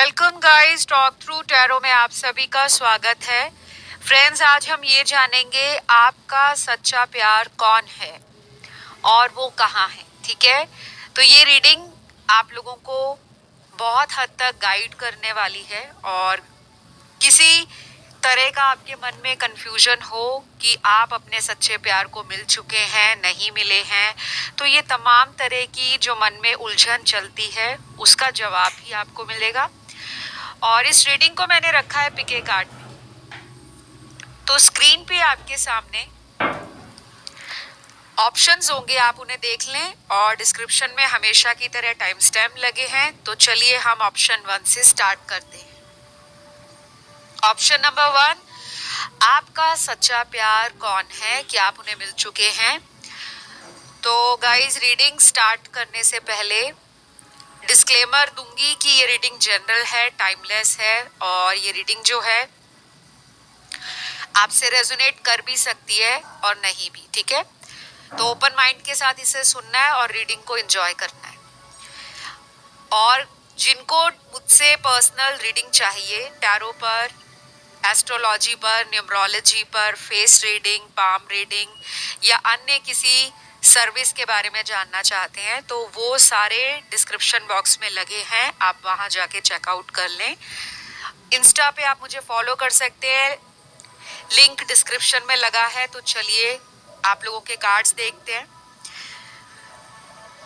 Welcome guys, talk through tarot में आप सभी का स्वागत है। फ्रेंड्स, आज हम ये जानेंगे आपका सच्चा प्यार कौन है और वो कहाँ है। ठीक है, तो ये रीडिंग आप लोगों को बहुत हद तक गाइड करने वाली है और किसी तरह का आपके मन में कंफ्यूजन हो कि आप अपने सच्चे प्यार को मिल चुके हैं, नहीं मिले हैं, तो ये तमाम तरह की जो मन में उलझन चलती है उसका जवाब भी आपको मिलेगा। और इस रीडिंग को मैंने रखा है पिके कार्ड में। तो स्क्रीन पे आपके सामने ऑप्शंस होंगे, आप उन्हें देख लें और डिस्क्रिप्शन में हमेशा की तरह टाइम स्टैम्प लगे हैं। तो चलिए हम ऑप्शन 1 से स्टार्ट करते हैं। ऑप्शन नंबर 1, आपका सच्चा प्यार कौन है, क्या आप उन्हें मिल चुके हैं? तो गाइस, रीडिंग स्टार्ट करने से पहले डिस्क्लेमर दूंगी कि ये रीडिंग जनरल है, टाइमलेस है और ये रीडिंग जो है आपसे रेजोनेट कर भी सकती है और नहीं भी। ठीक है, तो ओपन माइंड के साथ इसे सुनना है और रीडिंग को एंजॉय करना है। और जिनको मुझसे पर्सनल रीडिंग चाहिए, टैरो पर, एस्ट्रोलॉजी पर, न्यूमरोलॉजी पर, फेस रीडिंग, पाम रीडिंग या अन्य किसी सर्विस के बारे में जानना चाहते हैं, तो वो सारे डिस्क्रिप्शन बॉक्स में लगे हैं, आप वहां जाके चेकआउट कर लें। इंस्टा पे आप मुझे फॉलो कर सकते हैं, लिंक डिस्क्रिप्शन में लगा है। तो चलिए आप लोगों के कार्ड्स देखते हैं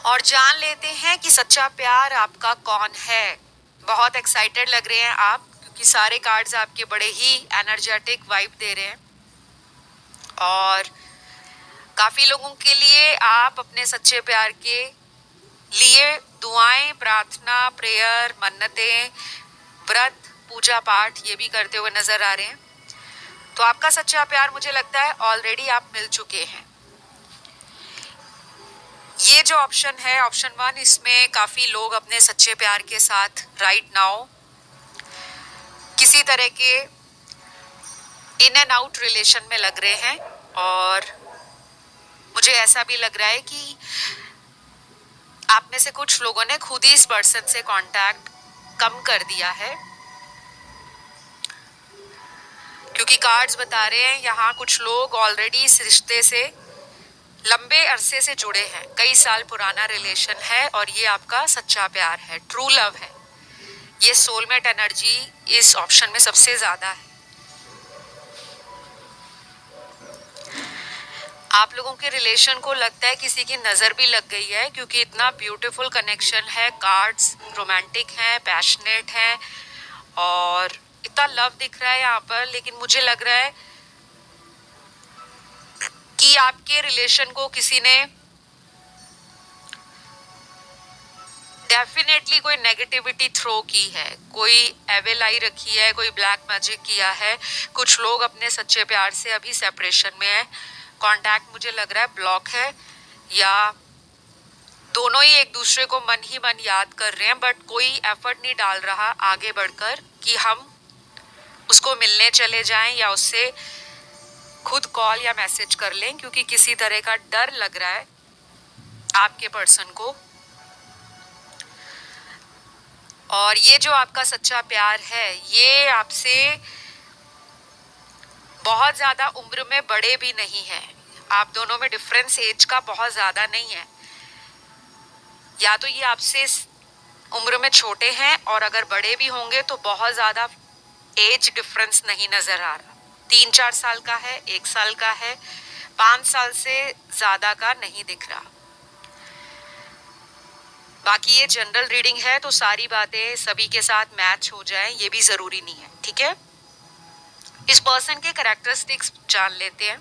और जान लेते हैं कि सच्चा प्यार आपका कौन है। बहुत एक्साइटेड लग रहे हैं आप, क्योंकि सारे कार्ड्स आपके बड़े ही एनर्जेटिक वाइब दे रहे हैं और काफी लोगों के लिए आप अपने सच्चे प्यार के लिए दुआएं, प्रार्थना, प्रेयर, मन्नतें, व्रत, पूजा पाठ ये भी करते हुए नजर आ रहे हैं। तो आपका सच्चा प्यार, मुझे लगता है ऑलरेडी आप मिल चुके हैं। ये जो ऑप्शन है, ऑप्शन 1, इसमें काफी लोग अपने सच्चे प्यार के साथ राइट नाउ किसी तरह के इन एंड आउट रिलेशन में लग रहे हैं और मुझे ऐसा भी लग रहा है कि आप में से कुछ लोगों ने खुद ही इस पर्सन से कांटेक्ट कम कर दिया है, क्योंकि कार्ड्स बता रहे हैं यहाँ कुछ लोग ऑलरेडी इस रिश्ते से लंबे अरसे से जुड़े हैं, कई साल पुराना रिलेशन है और ये आपका सच्चा प्यार है, ट्रू लव है। ये सोलमेट एनर्जी इस ऑप्शन में सबसे ज्यादा है। आप लोगों के रिलेशन को लगता है किसी की नजर भी लग गई है, क्योंकि इतना ब्यूटीफुल कनेक्शन है, कार्ड्स रोमांटिक हैं, पैशनेट हैं और इतना लव दिख रहा है यहाँ पर। लेकिन मुझे लग रहा है कि आपके रिलेशन को किसी ने डेफिनेटली कोई नेगेटिविटी थ्रो की है, कोई एविल आई रखी है, कोई ब्लैक मैजिक किया है। कुछ लोग अपने सच्चे प्यार से अभी सेपरेशन में है, कांटेक्ट मुझे लग रहा है ब्लॉक है, या दोनों ही एक दूसरे को मन ही मन याद कर रहे हैं, बट कोई एफर्ट नहीं डाल रहा आगे बढ़कर कि हम उसको मिलने चले जाएं या उससे खुद कॉल या मैसेज कर लें, क्योंकि किसी तरह का डर लग रहा है आपके पर्सन को। और ये जो आपका सच्चा प्यार है, ये आपसे बहुत ज्यादा उम्र में बड़े भी नहीं है, आप दोनों में डिफरेंस एज का बहुत ज्यादा नहीं है, या तो ये आपसे उम्र में छोटे हैं और अगर बड़े भी होंगे तो बहुत ज्यादा एज डिफरेंस नहीं नजर आ रहा। 3-4 साल का है, 1 साल का है, 5 साल से ज्यादा का नहीं दिख रहा। बाकी ये जनरल रीडिंग है, तो सारी बातें सभी के साथ मैच हो जाए ये भी जरूरी नहीं है। ठीक है, इस पर्सन के कैरेक्टरिस्टिक्स जान लेते हैं।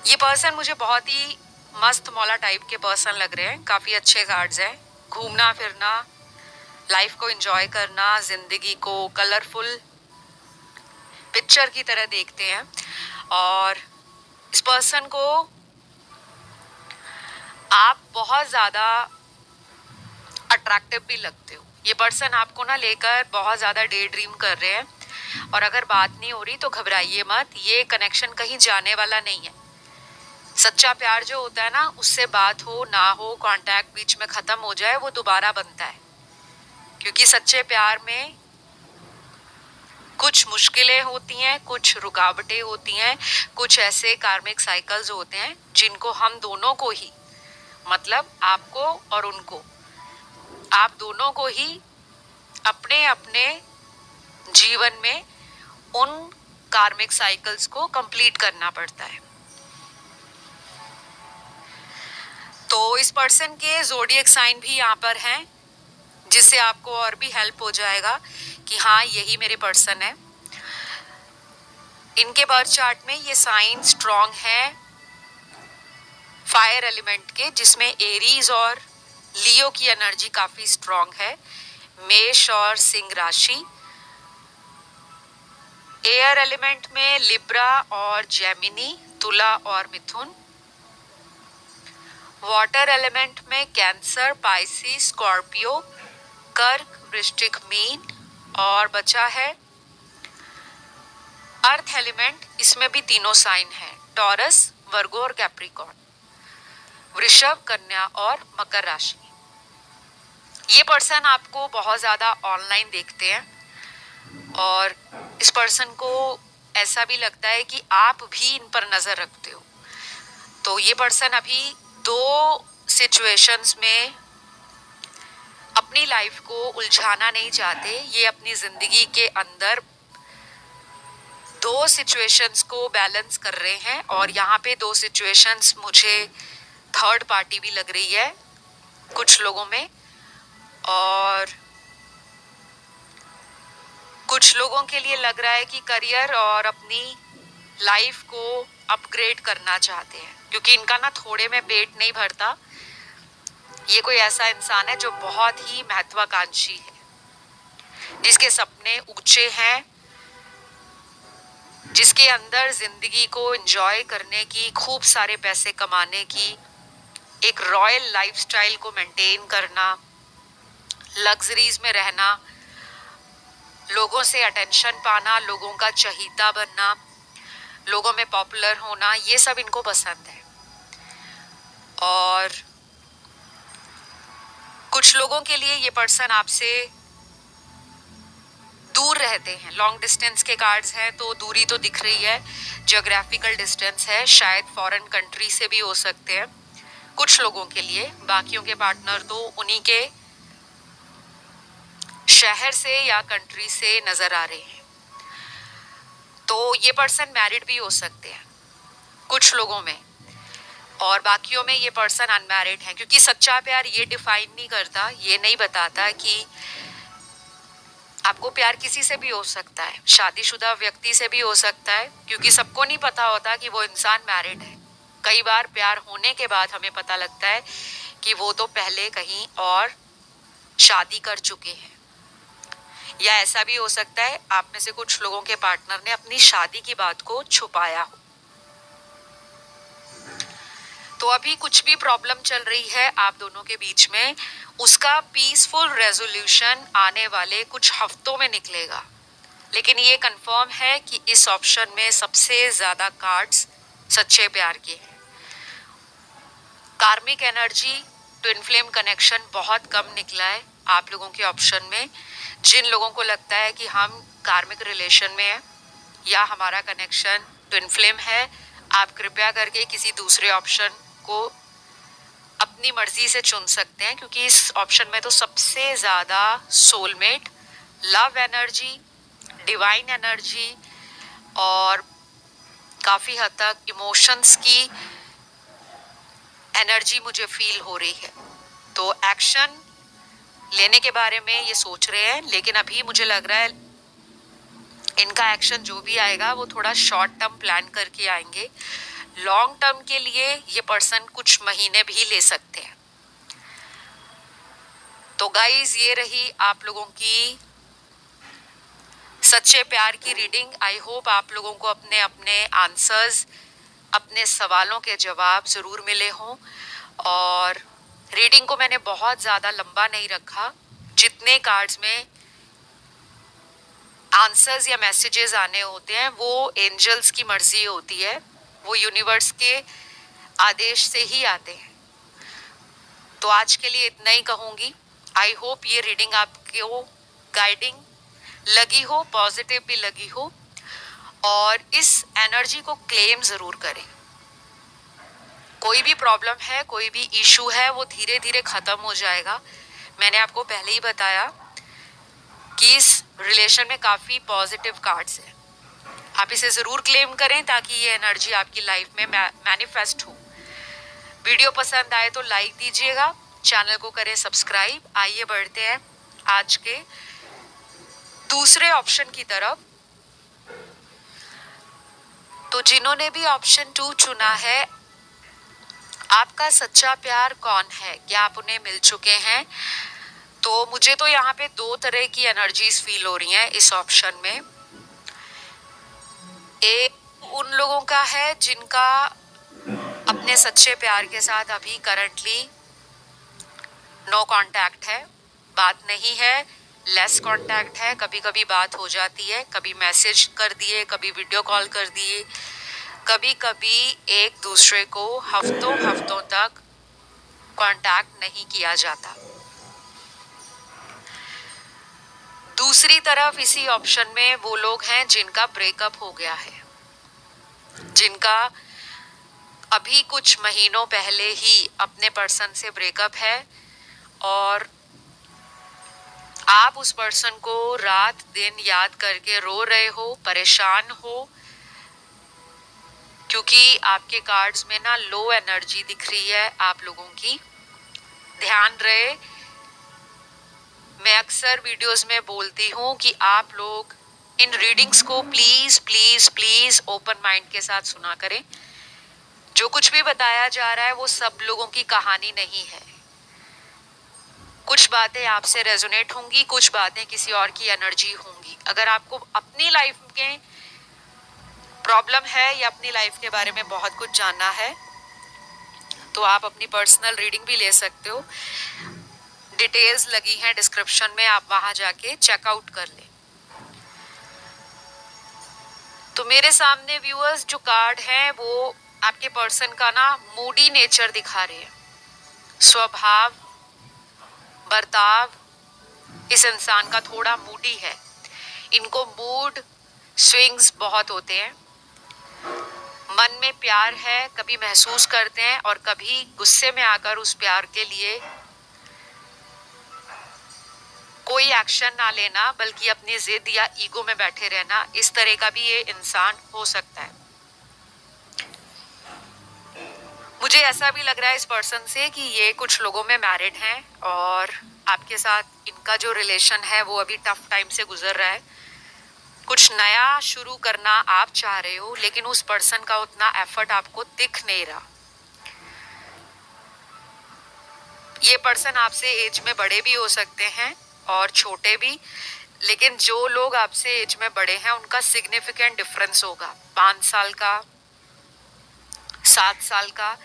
ये पर्सन मुझे बहुत ही मस्त मौला टाइप के पर्सन लग रहे हैं, काफी अच्छे कार्ड्स हैं। घूमना फिरना, लाइफ को एंजॉय करना, जिंदगी को कलरफुल पिक्चर की तरह देखते हैं और इस पर्सन को आप बहुत ज्यादा अट्रैक्टिव भी लगते हो। ये पर्सन आपको ना लेकर बहुत ज्यादा डे ड्रीम कर रहे हैं और अगर बात नहीं हो रही तो घबराइए मत, ये कनेक्शन कहीं जाने वाला नहीं है। सच्चा प्यार जो होता है ना, उससे बात हो ना हो, कांटेक्ट बीच में खत्म हो जाए, वो दोबारा बनता है, क्योंकि सच्चे प्यार में कुछ मुश्किलें होती हैं, कुछ रुकावटें होती हैं, कुछ ऐसे कार्मिक साइकिल्स होते हैं जिनको हम दोनों को ही, मतलब आपको और उनको, आप दोनों को ही अपने अपने जीवन में उन कार्मिक साइकिल्स को कंप्लीट करना पड़ता है। तो इस पर्सन के ज़ोडिएक साइन भी यहाँ पर हैं, जिससे आपको और भी हेल्प हो जाएगा कि हाँ यही मेरे पर्सन है। इनके बर्थ चार्ट में ये साइन स्ट्रॉन्ग है फायर एलिमेंट के, जिसमें एरीज और लियो की एनर्जी काफी स्ट्रॉन्ग है। मेष और सिंह राशि। एयर एलिमेंट में लिब्रा और जेमिनी, तुला और मिथुन। वाटर एलिमेंट में कैंसर, पाइसिस, स्कॉर्पियो, कर्क, वृश्चिक, मीन। और बचा है अर्थ एलिमेंट, इसमें भी तीनों साइन है, टॉरस, वर्गो और कैप्रिकॉर्न। वृषभ, कन्या और मकर राशि। ये पर्सन आपको बहुत ज्यादा ऑनलाइन देखते हैं और इस पर्सन को ऐसा भी लगता है कि आप भी इन पर नजर रखते हो। तो ये पर्सन अभी दो सिचुएशंस में अपनी लाइफ को उलझाना नहीं चाहते। ये अपनी जिंदगी के अंदर दो सिचुएशंस को बैलेंस कर रहे हैं और यहाँ पे दो सिचुएशंस मुझे थर्ड पार्टी भी लग रही है कुछ लोगों में, और कुछ लोगों के लिए लग रहा है कि करियर और अपनी लाइफ को अपग्रेड करना चाहते हैं, क्योंकि इनका ना थोड़े में पेट नहीं भरता। ये कोई ऐसा इंसान है जो बहुत ही महत्वाकांक्षी है, जिसके सपने ऊंचे हैं, जिसके अंदर जिंदगी को एंजॉय करने की, खूब सारे पैसे कमाने की, एक रॉयल लाइफस्टाइल को मेंटेन करना, लग्जरीज में रहना, लोगों से अटेंशन पाना, लोगों का चहीता बनना, लोगों में पॉपुलर होना, ये सब इनको पसंद है। और कुछ लोगों के लिए ये पर्सन आपसे दूर रहते हैं। लॉन्ग डिस्टेंस के कार्ड्स हैं तो दूरी तो दिख रही है, ज्योग्राफिकल डिस्टेंस है, शायद फॉरेन कंट्री से भी हो सकते हैं कुछ लोगों के लिए। बाकियों के पार्टनर तो उन्हीं के शहर से या कंट्री से नजर आ रहे हैं। तो ये पर्सन मैरिड भी हो सकते हैं कुछ लोगों में, और बाकियों में ये पर्सन अनमैरिड है, क्योंकि सच्चा प्यार ये डिफाइन नहीं करता, ये नहीं बताता कि आपको प्यार किसी से भी हो सकता है, शादीशुदा व्यक्ति से भी हो सकता है, क्योंकि सबको नहीं पता होता कि वो इंसान मैरिड है। कई बार प्यार होने के बाद हमें पता लगता है कि वो तो पहले कहीं और शादी कर चुके हैं। या ऐसा भी हो सकता है आप में से कुछ लोगों के पार्टनर ने अपनी शादी की बात को छुपाया हो। तो अभी कुछ भी प्रॉब्लम चल रही है आप दोनों के बीच में, उसका पीसफुल रेजोल्यूशन आने वाले कुछ हफ्तों में निकलेगा। लेकिन ये कंफर्म है कि इस ऑप्शन में सबसे ज्यादा कार्ड्स सच्चे प्यार के हैं। कार्मिक एनर्जी, ट्विन फ्लेम कनेक्शन बहुत कम निकला है आप लोगों के ऑप्शन में। जिन लोगों को लगता है कि हम कार्मिक रिलेशन में हैं या हमारा कनेक्शन ट्विन फ्लेम है, आप कृपया करके किसी दूसरे ऑप्शन को अपनी मर्जी से चुन सकते हैं, क्योंकि इस ऑप्शन में तो सबसे ज्यादा soulmate, love energy, divine energy और काफी हद तक इमोशंस की एनर्जी मुझे फील हो रही है। तो एक्शन लेने के बारे में ये सोच रहे हैं, लेकिन अभी मुझे लग रहा है इनका एक्शन जो भी आएगा वो थोड़ा शॉर्ट टर्म प्लान करके आएंगे। लॉन्ग टर्म के लिए ये पर्सन कुछ महीने भी ले सकते हैं। तो गाइज, ये रही आप लोगों की सच्चे प्यार की रीडिंग। आई होप आप लोगों को अपने अपने आंसर्स, अपने सवालों के जवाब जरूर मिले हों। और रीडिंग को मैंने बहुत ज़्यादा लंबा नहीं रखा। जितने कार्ड्स में आंसर्स या मैसेजेस आने होते हैं वो एंजल्स की मर्जी होती है, वो यूनिवर्स के आदेश से ही आते हैं। तो आज के लिए इतना ही कहूँगी। आई होप ये रीडिंग आप आपको गाइडिंग लगी हो, पॉजिटिव भी लगी हो, और इस एनर्जी को क्लेम जरूर करें। कोई भी प्रॉब्लम है, कोई भी इशू है, वो धीरे धीरे खत्म हो जाएगा। मैंने आपको पहले ही बताया कि इस रिलेशन में काफी पॉजिटिव कार्ड्स हैं। आप इसे जरूर क्लेम करें ताकि ये एनर्जी आपकी लाइफ में मैनिफेस्ट हो। वीडियो पसंद आए तो लाइक दीजिएगा, चैनल को करें सब्सक्राइब। आइए बढ़ते हैं आज के दूसरे ऑप्शन की तरफ। तो जिन्होंने भी ऑप्शन 2 चुना है, आपका सच्चा प्यार कौन है, क्या आप उन्हें मिल चुके हैं? तो मुझे तो यहाँ पे दो तरह की एनर्जीज फील हो रही हैं इस ऑप्शन में। एक उन लोगों का है जिनका अपने सच्चे प्यार के साथ अभी करंटली नो कांटेक्ट है, बात नहीं है, लेस कांटेक्ट है। कभी कभी बात हो जाती है, कभी मैसेज कर दिए, कभी वीडियो कॉल कर दिए, कभी कभी एक दूसरे को हफ्तों हफ्तों तक कांटेक्ट नहीं किया जाता। दूसरी तरफ इसी ऑप्शन में वो लोग हैं जिनका ब्रेकअप हो गया है, जिनका अभी कुछ महीनों पहले ही अपने पर्सन से ब्रेकअप है, और आप उस पर्सन को रात दिन याद करके रो रहे हो, परेशान हो, क्योंकि आपके कार्ड्स में ना लो एनर्जी दिख रही है आप लोगों की। ध्यान रहे, मैं अक्सर वीडियोस में बोलती हूँ कि आप लोग इन रीडिंग्स को please please please open mind के साथ सुना करें। जो कुछ भी बताया जा रहा है वो सब लोगों की कहानी नहीं है। कुछ बातें आपसे रेजोनेट होंगी, कुछ बातें किसी और की एनर्जी होंगी। अगर आपको अपनी लाइफ में प्रॉब्लम है या अपनी लाइफ के बारे में बहुत कुछ जानना है तो आप अपनी पर्सनल रीडिंग भी ले सकते हो। डिटेल्स लगी हैं डिस्क्रिप्शन में, आप वहां जाके चेकआउट कर लें। तो मेरे सामने व्यूअर्स जो कार्ड हैं वो आपके पर्सन का ना मूडी नेचर दिखा रहे हैं। स्वभाव, बर्ताव इस इंसान का थोड़ा मूडी है। इनको मूड स्विंग्स बहुत होते हैं। मन में प्यार है, कभी महसूस करते हैं और कभी गुस्से में आकर उस प्यार के लिए कोई एक्शन ना लेना, बल्कि अपनी जिद या ईगो में बैठे रहना, इस तरह का भी ये इंसान हो सकता है। मुझे ऐसा भी लग रहा है इस पर्सन से कि ये कुछ लोगों में मैरिड हैं और आपके साथ इनका जो रिलेशन है वो अभी टफ टाइम से गुजर रहा है। कुछ नया शुरू करना आप चाह रहे हो, लेकिन उस पर्सन का उतना एफर्ट आपको दिख नहीं रहा। ये पर्सन आपसे एज में बड़े भी हो सकते हैं और छोटे भी, लेकिन जो लोग आपसे एज में बड़े हैं उनका सिग्निफिकेंट डिफरेंस होगा। 5 साल का, 7 साल का,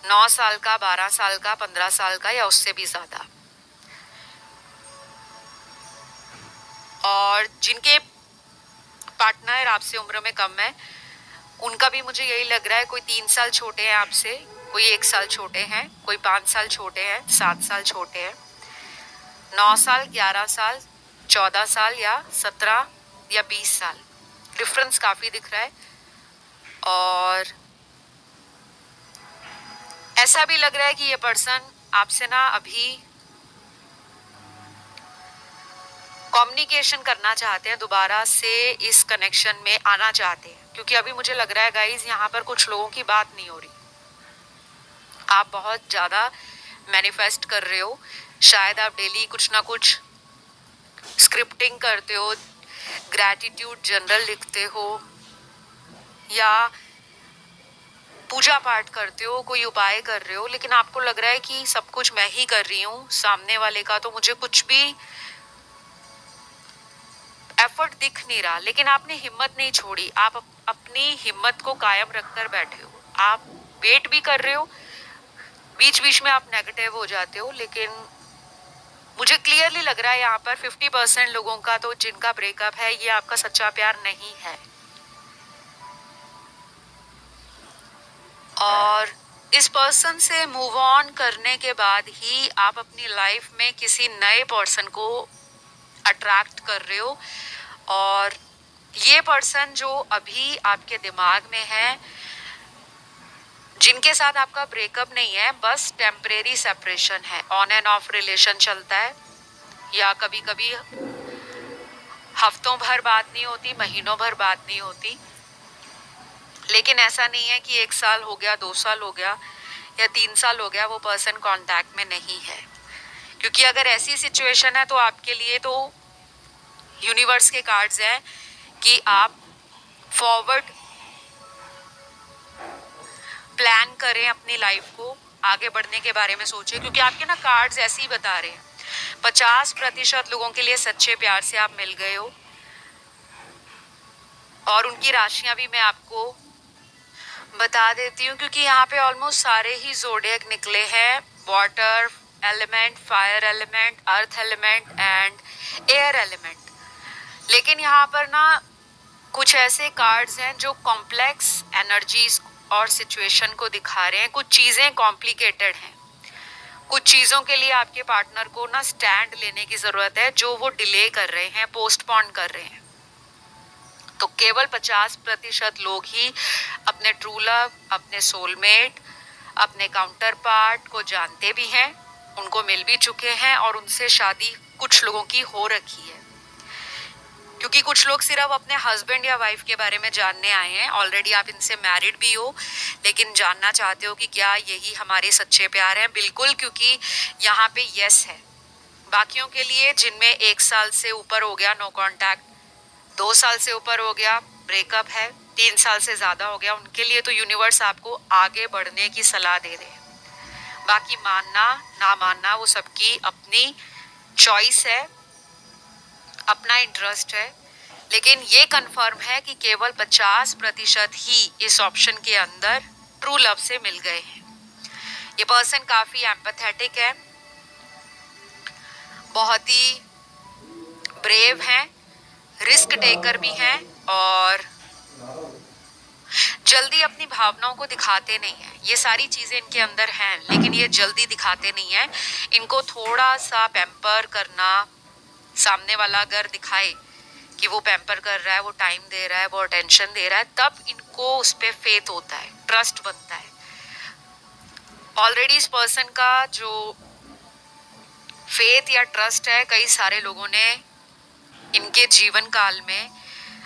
9 साल का, 12 साल का, 15 साल का, या उससे भी ज्यादा। और जिनके पार्टनर आपसे उम्र में कम है उनका भी मुझे यही लग रहा है, कोई 3 साल छोटे हैं आपसे, कोई 1 साल छोटे हैं, कोई 5 साल छोटे हैं, 7 साल छोटे हैं, 9 साल, 11 साल, 14 साल या 17 या 20 साल। डिफरेंस काफी दिख रहा है। और ऐसा भी लग रहा है कि ये पर्सन आपसे ना अभी कम्युनिकेशन करना चाहते हैं, दोबारा से इस कनेक्शन में आना चाहते हैं, क्योंकि अभी मुझे लग रहा है गाइज यहाँ पर कुछ लोगों की बात नहीं हो रही। आप बहुत ज्यादा मैनिफेस्ट कर रहे हो, शायद आप डेली कुछ ना कुछ स्क्रिप्टिंग करते हो, ग्रैटिट्यूड जनरल लिखते हो, या पूजा पाठ करते हो, कोई उपाय कर रहे हो, लेकिन आपको लग रहा है कि सब कुछ मैं ही कर रही हूँ, सामने वाले का तो मुझे कुछ भी एफर्ट दिख नहीं रहा। लेकिन आपने हिम्मत नहीं छोड़ी, आप अपनी हिम्मत को कायम रखकर बैठे हो। आप वेट भी कर रहे हो, बीच बीच में आप नेगेटिव हो जाते हो, लेकिन मुझे क्लियरली लग रहा है यहाँ पर 50% लोगों का तो जिनका ब्रेकअप है ये आपका सच्चा प्यार नहीं है। और इस पर्सन से मूव ऑन करने के बाद ही आप अपनी लाइफ में किसी नए पर्सन को अट्रैक्ट कर रहे हो। और ये पर्सन जो अभी आपके दिमाग में है, जिनके साथ आपका ब्रेकअप नहीं है, बस टेम्परेरी सेपरेशन है, ऑन एंड ऑफ रिलेशन चलता है, या कभी कभी हफ्तों भर बात नहीं होती, महीनों भर बात नहीं होती, लेकिन ऐसा नहीं है कि 1 साल हो गया, 2 साल हो गया या 3 साल हो गया वो पर्सन कांटेक्ट में नहीं है। क्योंकि अगर ऐसी सिचुएशन है तो आपके लिए तो यूनिवर्स के कार्ड्स हैं कि आप फॉरवर्ड प्लान करें, अपनी लाइफ को आगे बढ़ने के बारे में सोचें, क्योंकि आपके ना कार्ड्स ऐसे ही बता रहे हैं 50% लोगों के लिए सच्चे प्यार से आप मिल गए हो। और उनकी राशियां भी मैं आपको बता देती हूँ, क्योंकि यहाँ पे ऑलमोस्ट सारे ही ज़ोडिएक निकले हैं, water element, fire element, earth element and air element. लेकिन यहाँ पर ना कुछ ऐसे कार्ड्स हैं जो कॉम्प्लेक्स एनर्जीज और सिचुएशन को दिखा रहे हैं। कुछ चीज़ें कॉम्प्लिकेटेड हैं, कुछ चीज़ों के लिए आपके पार्टनर को ना स्टैंड लेने की ज़रूरत है, जो वो डिले कर रहे हैं, पोस्टपोन कर रहे हैं। तो केवल 50% लोग ही अपने ट्रू लव, अपने सोलमेट, अपने काउंटर पार्ट को जानते भी हैं, उनको मिल भी चुके हैं और उनसे शादी कुछ लोगों की हो रखी है। क्योंकि कुछ लोग सिर्फ अपने हस्बैंड या वाइफ के बारे में जानने आए हैं, ऑलरेडी आप इनसे मैरिड भी हो, लेकिन जानना चाहते हो कि क्या यही हमारे सच्चे प्यार हैं। बिल्कुल, क्योंकि यहाँ पे यस है। बाकियों के लिए जिनमें 1 साल से ऊपर हो गया नो कांटेक्ट, 2 साल से ऊपर हो गया ब्रेकअप है, 3 साल से ज़्यादा हो गया, उनके लिए तो यूनिवर्स आपको आगे बढ़ने की सलाह दे रहे हैं। बाकी मानना ना मानना वो सबकी अपनी चॉइस है, अपना इंटरेस्ट है, लेकिन ये कंफर्म है कि केवल 50% ही इस ऑप्शन के अंदर ट्रू लव से मिल गए हैं। ये पर्सन काफ़ी एम्पैथेटिक है, बहुत ही ब्रेव हैं, रिस्क टेकर भी हैं और जल्दी अपनी भावनाओं को दिखाते नहीं हैं। ये सारी चीज़ें इनके अंदर हैं, लेकिन ये जल्दी दिखाते नहीं हैं। इनको थोड़ा सा पैम्पर करना, सामने वाला अगर दिखाए कि वो पैम्पर कर रहा है, वो टाइम दे रहा है, वो अटेंशन दे रहा है, तब इनको उस पर फेथ होता है, ट्रस्ट बनता है। ऑलरेडी इस पर्सन का जो फेथ या ट्रस्ट है, कई सारे लोगों ने इनके जीवन काल में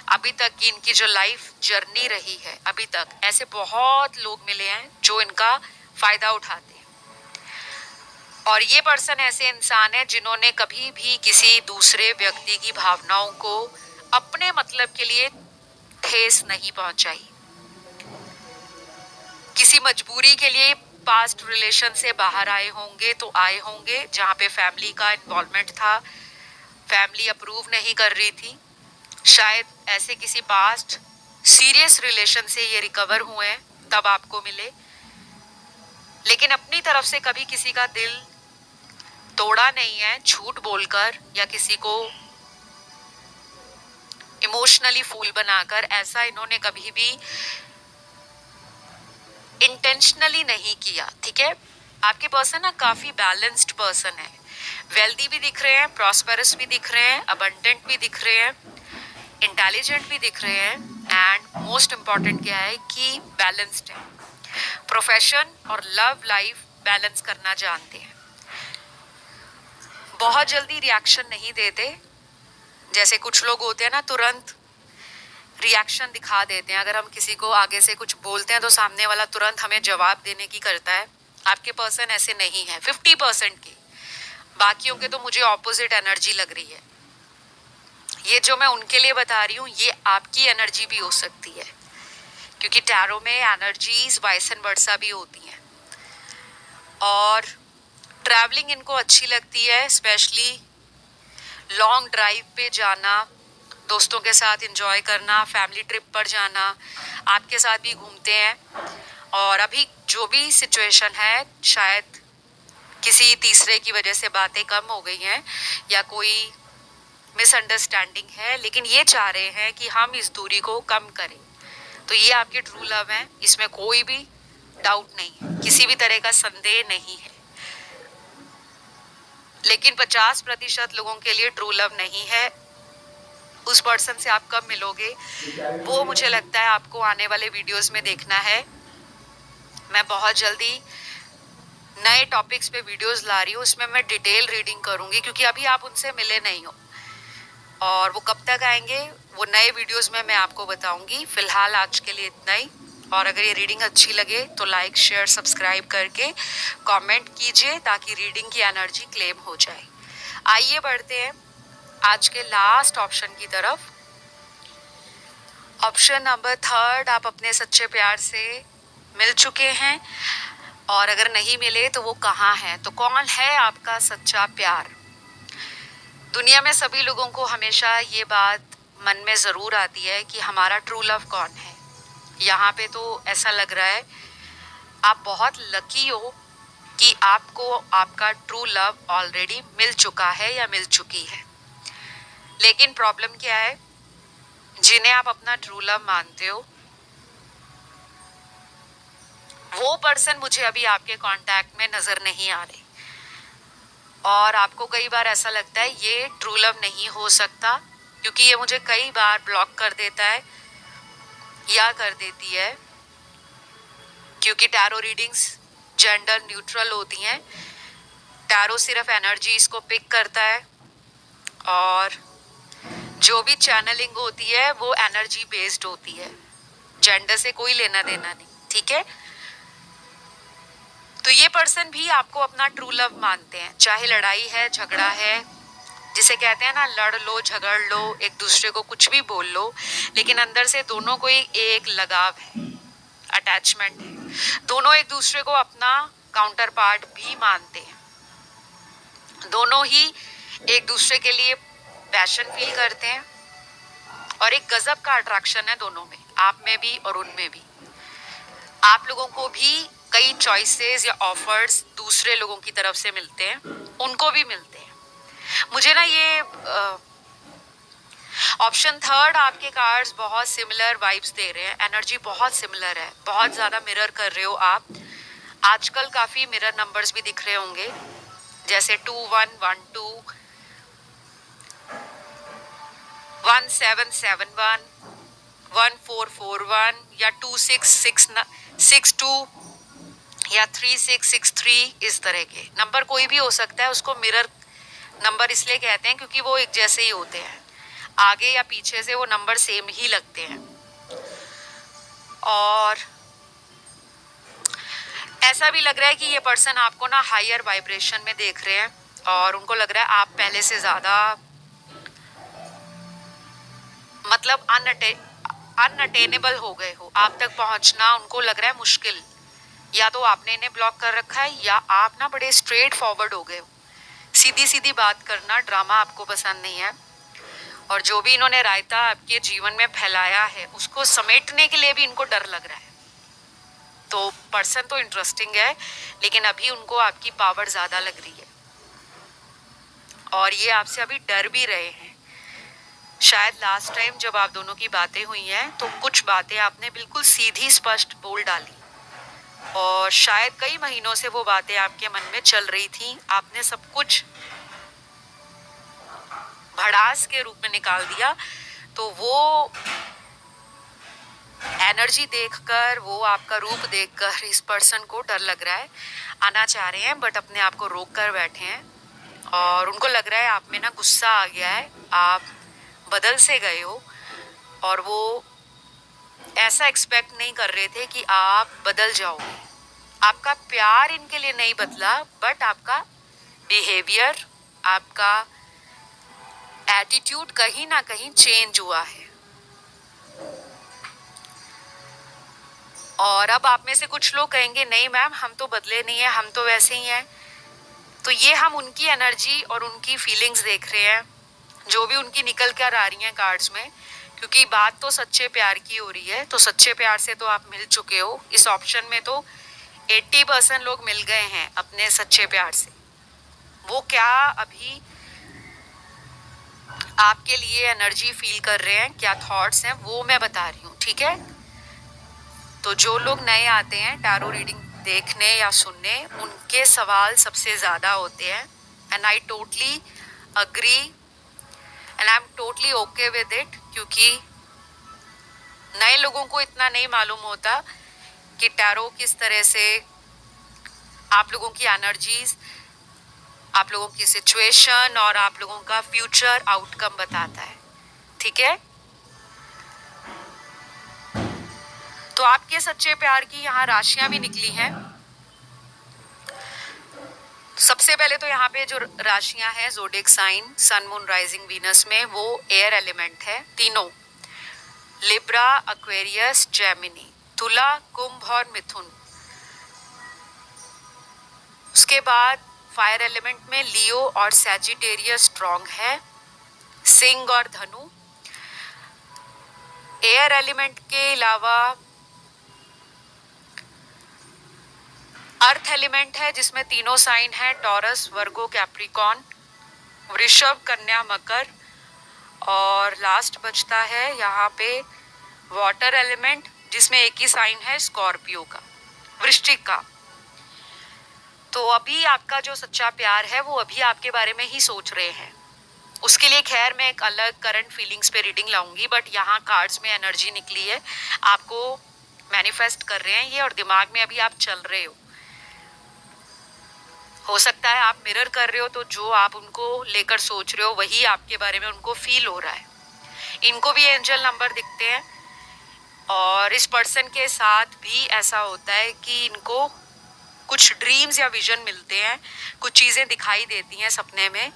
अभी तक की इनकी जो लाइफ जर्नी रही है, अभी तक ऐसे बहुत लोग मिले हैं जो इनका फायदा उठाते हैं। और ये पर्सन ऐसे इंसान है जिन्होंने कभी भी किसी दूसरे व्यक्ति की भावनाओं को अपने मतलब के लिए ठेस नहीं पहुंचाई। किसी मजबूरी के लिए पास्ट रिलेशन से बाहर आए होंगे तो आए होंगे, जहाँ पे फैमिली का इन्वॉल्वमेंट था, फैमिली अप्रूव नहीं कर रही थी। शायद ऐसे किसी पास्ट सीरियस रिलेशन से ये रिकवर हुए हैं, तब आपको मिले। लेकिन अपनी तरफ से कभी किसी का दिल तोड़ा नहीं है झूठ बोलकर या किसी को इमोशनली फूल बनाकर। ऐसा इन्होंने कभी भी इंटेंशनली नहीं किया, ठीक है। आपके पर्सन ना काफी बैलेंस्ड पर्सन है, वेल्दी भी दिख रहे हैं, प्रॉस्पेरस भी दिख रहे हैं, अबंडेंट भी दिख रहे हैं, इंटेलिजेंट भी दिख रहे हैं, एंड मोस्ट इम्पॉर्टेंट क्या है कि बैलेंस्ड है। प्रोफेशन और लव लाइफ बैलेंस करना जानते हैं, बहुत जल्दी रिएक्शन नहीं देते। जैसे कुछ लोग होते हैं ना, तुरंत रिएक्शन दिखा देते हैं। अगर हम किसी को आगे से कुछ बोलते हैं तो सामने वाला तुरंत हमें जवाब देने की करता है। आपके पर्सन ऐसे नहीं है, 50% के। बाकियों के तो मुझे ऑपोजिट एनर्जी लग रही है। ये जो मैं उनके लिए बता रही हूँ, ये आपकी एनर्जी भी हो सकती है, क्योंकि टैरो में एनर्जीज वाइस एंड वर्सा भी होती हैं। और ट्रैवलिंग इनको अच्छी लगती है, स्पेशली लॉन्ग ड्राइव पे जाना, दोस्तों के साथ एंजॉय करना, फैमिली ट्रिप पर जाना, आपके साथ भी घूमते हैं। और अभी जो भी सिचुएशन है, शायद किसी तीसरे की वजह से बातें कम हो गई हैं या कोई मिसअंडरस्टैंडिंग है, लेकिन ये चाह रहे हैं कि हम इस दूरी को कम करें। तो ये आपके ट्रू लव है, इसमें कोई भी डाउट नहीं है, किसी भी तरह का संदेह नहीं है। लेकिन 50% लोगों के लिए ट्रू लव नहीं है। उस पर्सन से आप कब मिलोगे वो मुझे लगता है आपको आने वाले वीडियोस में देखना है। मैं बहुत जल्दी नए टॉपिक्स पे वीडियोस ला रही हूँ, उसमें मैं डिटेल रीडिंग करूंगी, क्योंकि अभी आप उनसे मिले नहीं हो। और वो कब तक आएंगे वो नए वीडियोस में मैं आपको बताऊंगी। फिलहाल आज के लिए इतना ही। और अगर ये रीडिंग अच्छी लगे तो लाइक शेयर सब्सक्राइब करके कमेंट कीजिए ताकि रीडिंग की एनर्जी क्लेम हो जाए। आइए बढ़ते हैं आज के लास्ट ऑप्शन की तरफ। ऑप्शन नंबर 3, आप अपने सच्चे प्यार से मिल चुके हैं, और अगर नहीं मिले तो वो कहाँ है। तो कौन है आपका सच्चा प्यार। दुनिया में सभी लोगों को हमेशा ये बात मन में ज़रूर आती है कि हमारा ट्रू लव कौन है। यहाँ पे तो ऐसा लग रहा है आप बहुत लकी हो कि आपको आपका ट्रू लव ऑलरेडी मिल चुका है या मिल चुकी है। लेकिन प्रॉब्लम क्या है, जिन्हें आप अपना ट्रू लव मानते हो वो पर्सन मुझे अभी आपके कांटेक्ट में नज़र नहीं आ रहे, और आपको कई बार ऐसा लगता है ये ट्रू लव नहीं हो सकता, क्योंकि ये मुझे कई बार ब्लॉक कर देता है या कर देती है, क्योंकि टैरो रीडिंग्स जेंडर न्यूट्रल होती हैं। टैरो सिर्फ एनर्जीज को पिक करता है, और जो भी चैनलिंग होती है वो एनर्जी बेस्ड होती है, जेंडर से कोई लेना देना नहीं। ठीक है, तो ये पर्सन भी आपको अपना ट्रू लव मानते हैं, चाहे लड़ाई है झगड़ा है, जिसे कहते हैं ना लड़ लो झगड़ लो एक दूसरे को कुछ भी बोल लो, लेकिन अंदर से दोनों को एक लगाव है, अटैचमेंट है। दोनों एक दूसरे को अपना काउंटर पार्ट भी मानते हैं। दोनों ही एक दूसरे के लिए पैशन फील करते हैं, और एक गजब का अट्रैक्शन है दोनों में, आप में भी और उनमें भी। आप लोगों को भी कई चॉइसेस या ऑफर्स दूसरे लोगों की तरफ से मिलते हैं, उनको भी मिलते हैं। मुझे ना ये ऑप्शन 3 आपके कार्ड्स बहुत सिमिलर वाइब्स दे रहे हैं, एनर्जी बहुत सिमिलर है, बहुत ज़्यादा मिरर कर रहे हो आप। आजकल काफ़ी मिरर नंबर्स भी दिख रहे होंगे, जैसे 2112, 1771, 1441 या 2662 या 3663। इस तरह के नंबर कोई भी हो सकता है, उसको मिरर नंबर इसलिए कहते हैं क्योंकि वो एक जैसे ही होते हैं, आगे या पीछे से वो नंबर सेम ही लगते हैं। और ऐसा भी लग रहा है कि ये पर्सन आपको ना हायर वाइब्रेशन में देख रहे हैं, और उनको लग रहा है आप पहले से ज़्यादा मतलब अनअटेनेबल हो गए हो, आप तक पहुंचना उनको लग रहा है मुश्किल। या तो आपने इन्हें ब्लॉक कर रखा है, या आप ना बड़े स्ट्रेट फॉरवर्ड हो गए हो, सीधी सीधी बात करना, ड्रामा आपको पसंद नहीं है। और जो भी इन्होंने रायता आपके जीवन में फैलाया है उसको समेटने के लिए भी इनको डर लग रहा है। तो पर्सन तो इंटरेस्टिंग है, लेकिन अभी उनको आपकी पावर ज़्यादा लग रही है, और ये आपसे अभी डर भी रहे हैं। शायद लास्ट टाइम जब आप दोनों की बातें हुई हैं तो कुछ बातें आपने बिल्कुल सीधी स्पष्ट बोल डाली, और शायद कई महीनों से वो बातें आपके मन में चल रही थी, आपने सब कुछ भड़ास के रूप में निकाल दिया। तो वो एनर्जी देखकर, वो आपका रूप देखकर इस पर्सन को डर लग रहा है, आना चाह रहे हैं बट अपने आप को रोक कर बैठे हैं, और उनको लग रहा है आप में ना गुस्सा आ गया है, आप बदल से गए हो, और वो ऐसा एक्सपेक्ट नहीं कर रहे थे कि आप बदल जाओगे। आपका प्यार इनके लिए नहीं बदला, बट आपका बिहेवियर, आपका एटीट्यूड कहीं ना कहीं चेंज हुआ है। और अब आप में से कुछ लोग कहेंगे नहीं मैम हम तो बदले नहीं है, हम तो वैसे ही हैं। तो ये हम उनकी एनर्जी और उनकी फीलिंग्स देख रहे हैं, जो भी उनकी निकल कर आ रही हैं कार्ड्स में, क्योंकि बात तो सच्चे प्यार की हो रही है। तो सच्चे प्यार से तो आप मिल चुके हो, इस ऑप्शन में तो 80% लोग मिल गए हैं अपने सच्चे प्यार से। वो क्या अभी आपके लिए एनर्जी फील कर रहे हैं, क्या थॉट्स हैं, वो मैं बता रही हूँ। ठीक है, तो जो लोग नए आते हैं टैरो रीडिंग देखने या सुनने, उनके सवाल सबसे ज़्यादा होते हैं and I totally agree and I am totally okay with it, क्योंकि नए लोगों को इतना नहीं मालूम होता कि टैरो किस तरह से आप लोगों की एनर्जीज, आप लोगों की सिचुएशन और आप लोगों का फ्यूचर आउटकम बताता है। ठीक है, तो आपके सच्चे प्यार की यहाँ राशियां भी निकली हैं। सबसे पहले तो यहाँ पे जो राशियां हैं zodiac sign sun moon rising Venus में, वो एयर एलिमेंट है तीनों, लिब्रा, एक्वेरियस, जेमिनी, तुला, कुंभ और मिथुन। उसके बाद फायर एलिमेंट में लियो और सैजिटेरियस स्ट्रॉन्ग है, सिंह और धनु। एयर एलिमेंट के अलावा अर्थ एलिमेंट है जिसमें तीनों साइन है, टॉरस, वर्गो, कैप्रिकॉन, वृषभ, कन्या, मकर, और लास्ट बचता है यहाँ पे वाटर एलिमेंट जिसमें एक ही साइन है, स्कॉर्पियो का, वृश्चिक का। तो अभी आपका जो सच्चा प्यार है वो अभी आपके बारे में ही सोच रहे हैं। उसके लिए खैर मैं एक अलग करंट फीलिंग्स पे रीडिंग लाऊंगी, बट यहाँ कार्ड्स में एनर्जी निकली है, आपको मैनिफेस्ट कर रहे हैं ये, और दिमाग में अभी आप चल रहे हो सकता है आप मिरर कर रहे हो, तो जो आप उनको लेकर सोच रहे हो वही आपके बारे में उनको फील हो रहा है। इनको भी एंजल नंबर दिखते हैं, और इस पर्सन के साथ भी ऐसा होता है कि इनको कुछ ड्रीम्स या विजन मिलते हैं, कुछ चीज़ें दिखाई देती हैं सपने में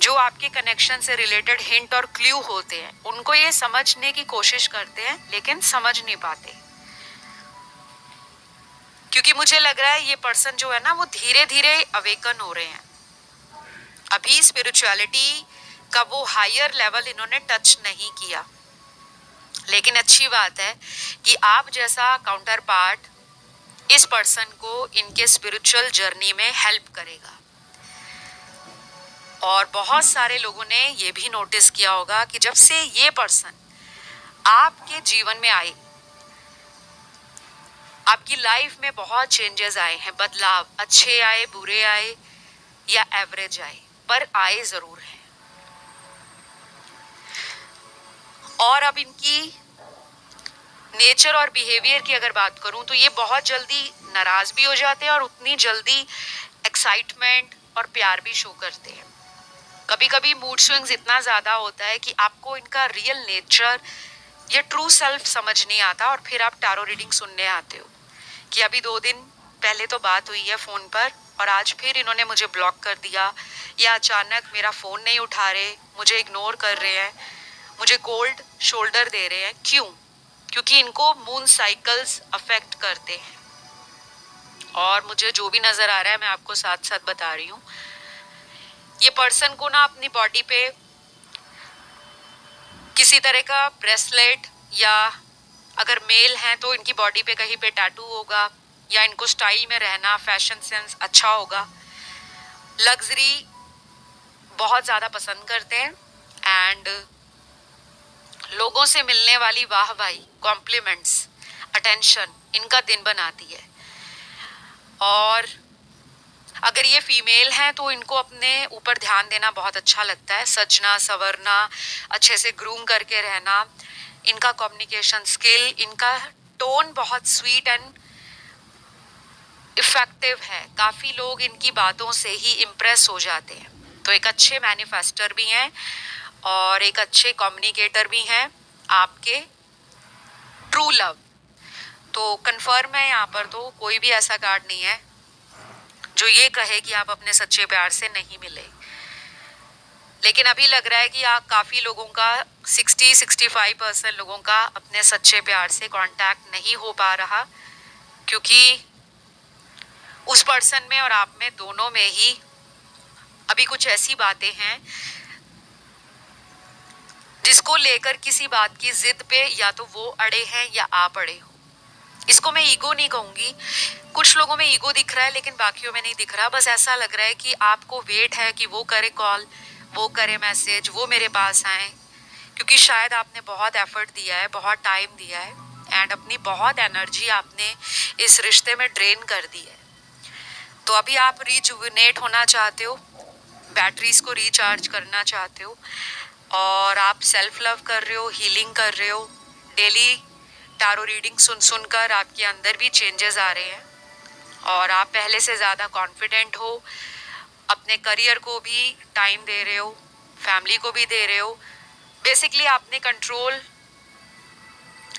जो आपके कनेक्शन से रिलेटेड हिंट और क्ल्यू होते हैं। उनको ये समझने की कोशिश करते हैं लेकिन समझ नहीं पाते, क्योंकि मुझे लग रहा है ये पर्सन जो है ना वो धीरे धीरे अवेकन हो रहे हैं। अभी स्पिरिचुअलिटी का वो हायर लेवल इन्होंने टच नहीं किया, लेकिन अच्छी बात है कि आप जैसा काउंटर पार्ट इस पर्सन को इनके स्पिरिचुअल जर्नी में हेल्प करेगा। और बहुत सारे लोगों ने ये भी नोटिस किया होगा कि जब से ये पर्सन आपके जीवन में आए, आपकी लाइफ में बहुत चेंजेस आए हैं, बदलाव, अच्छे आए, बुरे आए या एवरेज आए, पर आए जरूर हैं। और अब इनकी नेचर और बिहेवियर की अगर बात करूं तो ये बहुत जल्दी नाराज भी हो जाते हैं और उतनी जल्दी एक्साइटमेंट और प्यार भी शो करते हैं। कभी कभी मूड स्विंग्स इतना ज्यादा होता है कि आपको इनका रियल नेचर या ट्रू सेल्फ समझ नहीं आता, और फिर आप टैरो रीडिंग सुनने आते हो कि अभी 2 दिन पहले तो बात हुई है फोन पर और आज फिर इन्होंने मुझे ब्लॉक कर दिया, या अचानक मेरा फोन नहीं उठा रहे, मुझे इग्नोर कर रहे हैं, मुझे कोल्ड शोल्डर दे रहे हैं। क्यों? क्योंकि इनको मून साइकिल्स अफेक्ट करते हैं। और मुझे जो भी नजर आ रहा है मैं आपको साथ साथ बता रही हूँ। ये पर्सन को ना अपनी बॉडी पे किसी तरह का ब्रेसलेट, या अगर मेल हैं तो इनकी बॉडी पे कहीं पे टैटू होगा, या इनको स्टाइल में रहना, फैशन सेंस अच्छा होगा, लग्जरी बहुत ज़्यादा पसंद करते हैं, एंड लोगों से मिलने वाली वाहवाही, कॉम्प्लीमेंट्स, अटेंशन इनका दिन बनाती है। और अगर ये फीमेल हैं तो इनको अपने ऊपर ध्यान देना बहुत अच्छा लगता है, सजना संवरना, अच्छे से ग्रूम करके रहना, इनका कम्युनिकेशन स्किल, इनका टोन बहुत स्वीट एंड इफेक्टिव है। काफ़ी लोग इनकी बातों से ही इम्प्रेस हो जाते हैं। तो एक अच्छे मैनिफेस्टर भी हैं और एक अच्छे कम्युनिकेटर भी हैं, आपके ट्रू लव। तो कंफर्म है यहाँ पर, तो कोई भी ऐसा कार्ड नहीं है जो ये कहे कि आप अपने सच्चे प्यार से नहीं मिले। लेकिन अभी लग रहा है कि आप काफ़ी लोगों का 60-65% लोगों का अपने सच्चे प्यार से कांटेक्ट नहीं हो पा रहा, क्योंकि उस पर्सन में और आप में दोनों में ही अभी कुछ ऐसी बातें हैं जिसको लेकर किसी बात की जिद पे या तो वो अड़े हैं या आप अड़े हो। इसको मैं ईगो नहीं कहूँगी, कुछ लोगों में ईगो दिख रहा है लेकिन बाकियों में नहीं दिख रहा। बस ऐसा लग रहा है कि आपको वेट है कि वो करे कॉल, वो करे मैसेज, वो मेरे पास आए, क्योंकि शायद आपने बहुत एफर्ट दिया है, बहुत टाइम दिया है एंड अपनी बहुत एनर्जी आपने इस रिश्ते में ड्रेन कर दी है। तो अभी आप रिजुविनेट होना चाहते हो, बैटरीज को रिचार्ज करना चाहते हो, और आप सेल्फ लव कर रहे हो, हीलिंग कर रहे हो, डेली टारो रीडिंग सुन सुनकर आपके अंदर भी चेंजेस आ रहे हैं और आप पहले से ज़्यादा कॉन्फिडेंट हो, अपने करियर को भी टाइम दे रहे हो, फैमिली को भी दे रहे हो। बेसिकली आपने कंट्रोल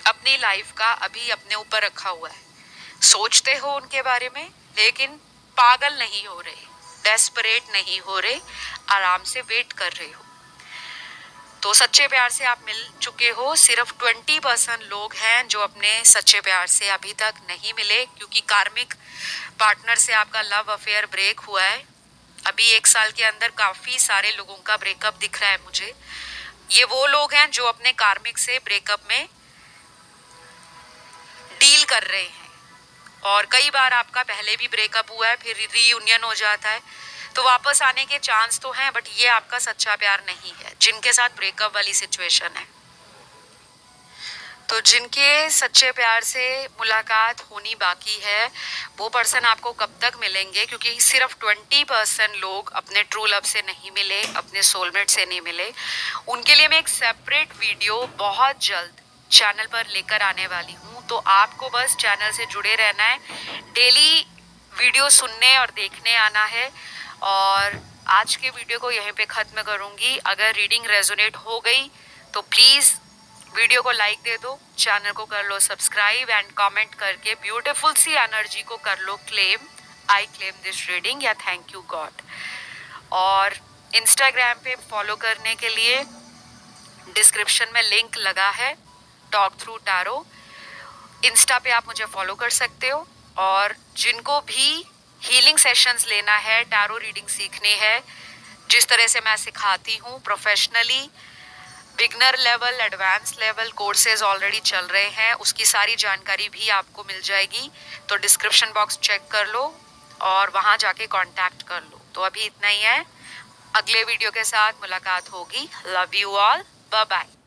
अपनी लाइफ का अभी अपने ऊपर रखा हुआ है। सोचते हो उनके बारे में, लेकिन पागल नहीं हो रहे, डेस्परेट नहीं हो रहे, आराम से वेट कर रहे हो। तो सच्चे प्यार से आप मिल चुके हो। सिर्फ 20% लोग हैं जो अपने सच्चे प्यार से अभी तक नहीं मिले, क्योंकि कार्मिक पार्टनर से आपका लव अफेयर ब्रेक हुआ है। अभी 1 साल के अंदर काफी सारे लोगों का ब्रेकअप दिख रहा है मुझे। ये वो लोग हैं जो अपने कार्मिक से ब्रेकअप में डील कर रहे हैं, और कई बार आपका पहले भी ब्रेकअप हुआ है, फिर रीयूनियन हो जाता है, तो वापस आने के चांस तो हैं, बट ये आपका सच्चा प्यार नहीं है जिनके साथ ब्रेकअप वाली सिचुएशन है। तो जिनके सच्चे प्यार से मुलाकात होनी बाकी है, वो पर्सन आपको कब तक मिलेंगे, क्योंकि सिर्फ 20% लोग अपने ट्रू लव से नहीं मिले, अपने सोलमेट से नहीं मिले। उनके लिए मैं एक सेपरेट वीडियो बहुत जल्द चैनल पर लेकर आने वाली हूँ। तो आपको बस चैनल से जुड़े रहना है, डेली वीडियो सुनने और देखने आना है। और आज के वीडियो को यहीं पे ख़त्म करूँगी। अगर रीडिंग रेजोनेट हो गई तो प्लीज़ वीडियो को लाइक दे दो, चैनल को कर लो सब्सक्राइब, एंड कमेंट करके ब्यूटीफुल सी एनर्जी को कर लो claim, I claim this reading, या थैंक यू गॉड। और इंस्टाग्राम पे फॉलो करने के लिए डिस्क्रिप्शन में लिंक लगा है, टॉक थ्रू टैरो। इंस्टा पे आप मुझे फॉलो कर सकते हो। और जिनको भी हीलिंग सेशंस लेना है, टैरो रीडिंग सीखनी है, जिस तरह से मैं सिखाती हूँ professionally, beginner level, advance level courses already चल रहे हैं, उसकी सारी जानकारी भी आपको मिल जाएगी। तो डिस्क्रिप्शन बॉक्स चेक कर लो और वहाँ जाके कांटेक्ट कर लो। तो अभी इतना ही है, अगले वीडियो के साथ मुलाकात होगी। Love you all, bye bye.